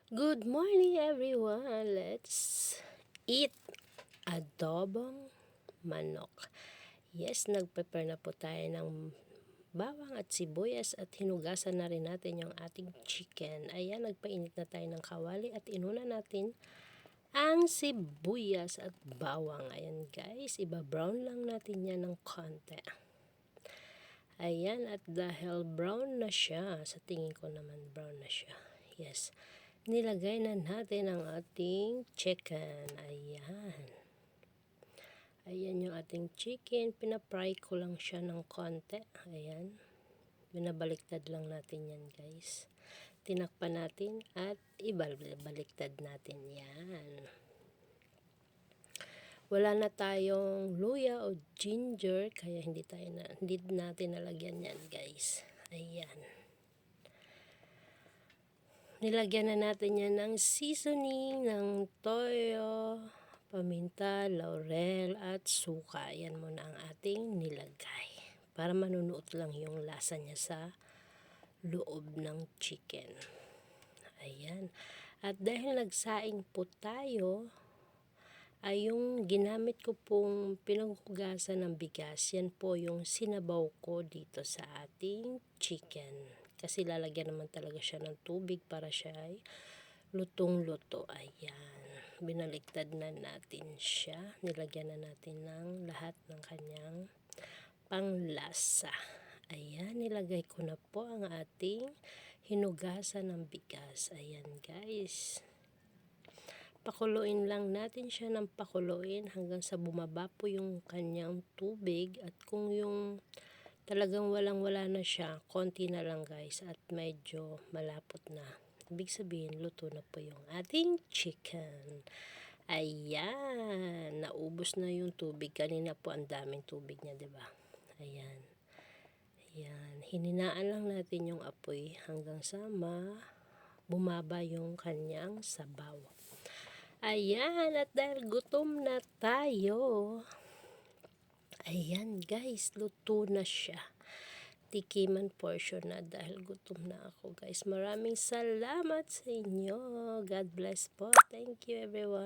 Good morning everyone! Let's eat adobong manok. Yes, nag-prepare na po tayo ng bawang at sibuyas at hinugasan na rin natin yung ating chicken. Ayan, nagpainit na tayo ng kawali at inuna natin ang sibuyas at bawang. Ayan guys, iba-brown lang natin yan ng konti. Ayan, at dahil brown na siya, sa tingin ko naman brown na siya. Yes, nilagay na natin ang ating chicken. Ayan. Ayan yung ating chicken. Pinapry ko lang siya ng konti. Ayan. Binabaliktad lang natin yan guys. Tinakpan natin at ibaliktad natin yan. Wala na tayong luya o ginger kaya hindi natin nalagyan yan guys. Ayan. Nilagyan na natin yan ng seasoning ng toyo, paminta, laurel at suka. Yan muna ang ating nilagay para manunuot lang yung lasa niya sa loob ng chicken. Ayan. At dahil nagsaing po tayo, ay yung ginamit ko pong pinaghugasan ng bigas, yan po yung sinabaw ko dito sa ating chicken. Kasi lalagyan naman talaga siya ng tubig para siya ay lutong-luto. Ayan. Binaliktad na natin siya. Nilagyan na natin ng lahat ng kanyang panglasa. Ayan. Nilagay ko na po ang ating hinugasan ng bigas. Ayan guys. Pakuluin lang natin siya ng pakuluin hanggang sa bumaba po yung kanyang tubig. At kung yung talagang walang-wala na siya, konti na lang guys at medyo malapot na. Ibig sabihin, luto na po yung ating chicken. Ayan, naubos na yung tubig. Kanina po ang daming tubig niya, 'di ba? Ayan. Ayan, hininaan lang natin yung apoy hanggang sa bumaba yung kanyang sabaw. Ayan, at dahil gutom na tayo, ayan guys, luto na siya. Tikiman portion na dahil gutom na ako guys. Maraming salamat sa inyo. God bless po. Thank you everyone.